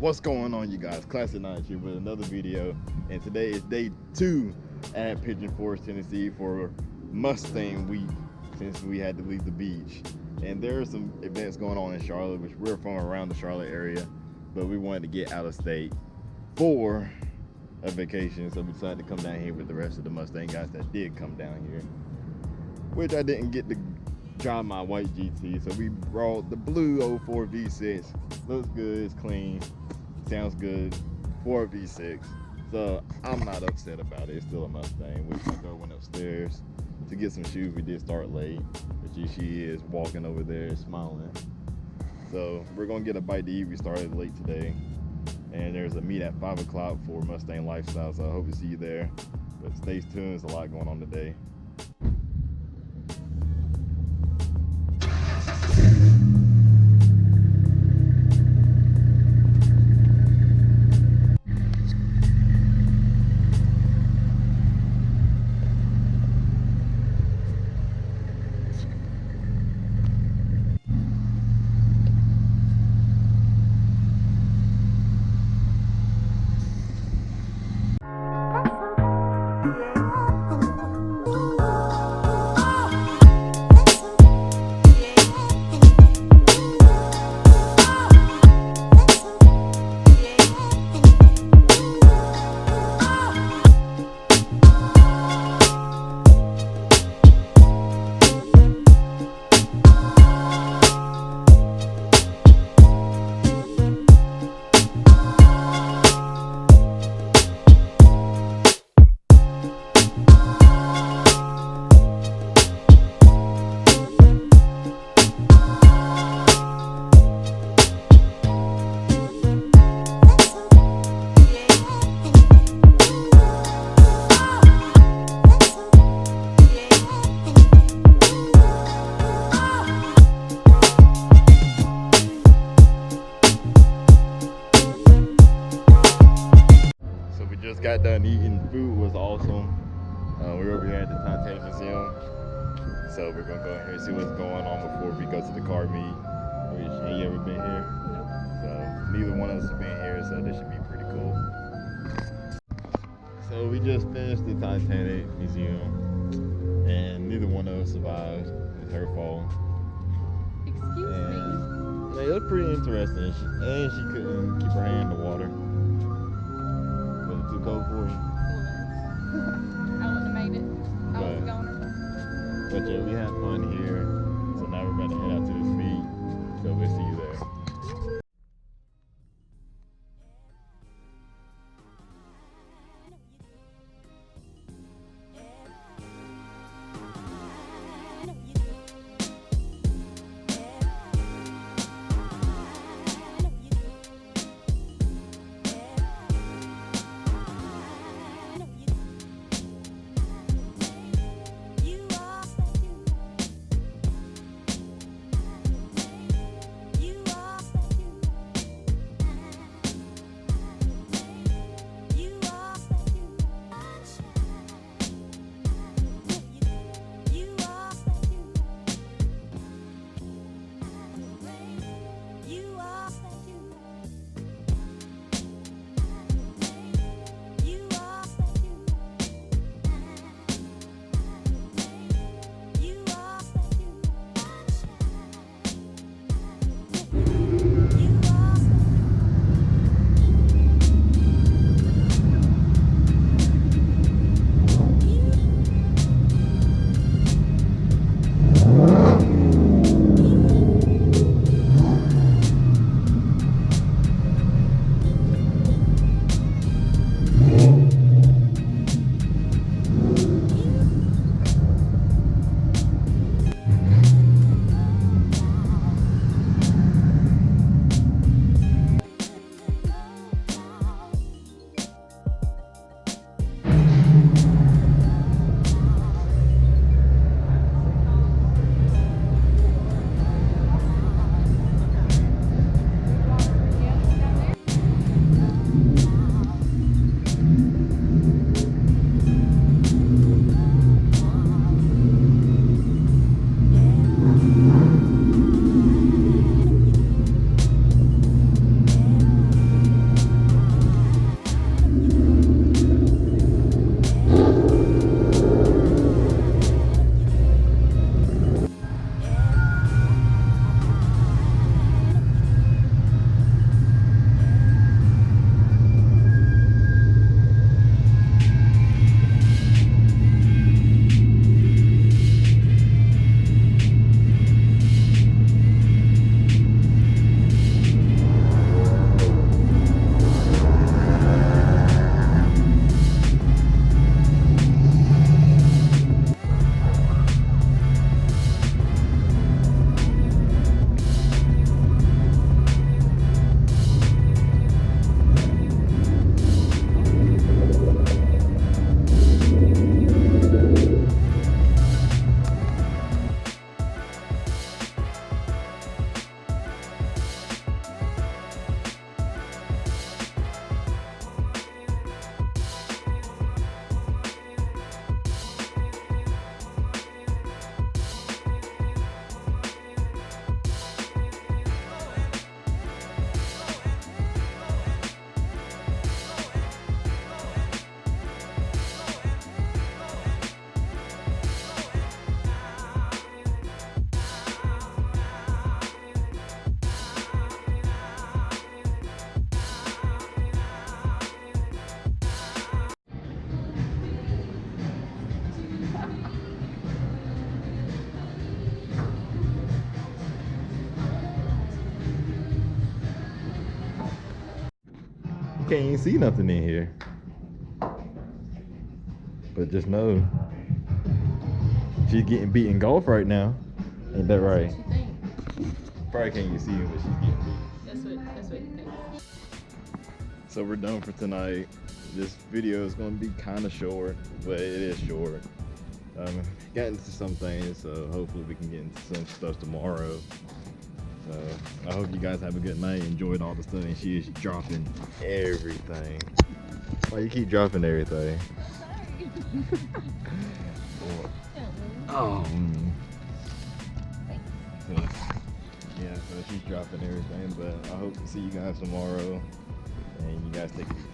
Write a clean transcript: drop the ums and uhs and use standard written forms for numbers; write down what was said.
What's going on, you guys? Classic Nine here with another video, and today is day 2 at Pigeon, Tennessee for Mustang week since we had to leave the beach. And there are some events going on in Charlotte, which we're from around the Charlotte area, but we wanted to get out of state for a vacation, so we decided to come down here with the rest of the Mustang guys that did come down here, which I didn't get to drive my white GT, so we brought the blue 04 V6. Looks good, it's clean, sounds good, 4 V6. So I'm not upset about it. It's still a Mustang. My girl went upstairs to get some shoes. We did start late, but she is walking over there smiling. So we're gonna get a bite to eat. We started late today, and there's a meet at 5 o'clock for Mustang Lifestyle, so I hope to see you there. But stay tuned, there's a lot going on today. Just got done eating. Food was awesome. We're over here at the Titanic Museum, so we're gonna go in here and see what's going on before we go to the car meet. Have you ever been here? Nope. So neither one of us have been here, so this should be pretty cool. So we just finished the Titanic Museum, and neither one of us survived. It's her fault. Excuse me. It was pretty interesting, and she couldn't keep her hand in the water. Too cold for you? I wouldn't have made it. I was a goner. But yeah, we had fun here. So now we're about to head out to the meet. So we'll see you there. can't even see nothing in here. But just know, she's getting beat in golf right now. Ain't that right? What you think? Probably can't even see her, but she's getting beat. That's what you think. So we're done for tonight. This video is going to be kind of short, but it is short. Got into some things, so hopefully we can get into some stuff tomorrow. So I hope you guys have a good night. Enjoyed all the stuff, and she is dropping everything. Why you keep dropping everything? Oh. So, yeah, so she's dropping everything, but I hope to see you guys tomorrow, and you guys take it easy.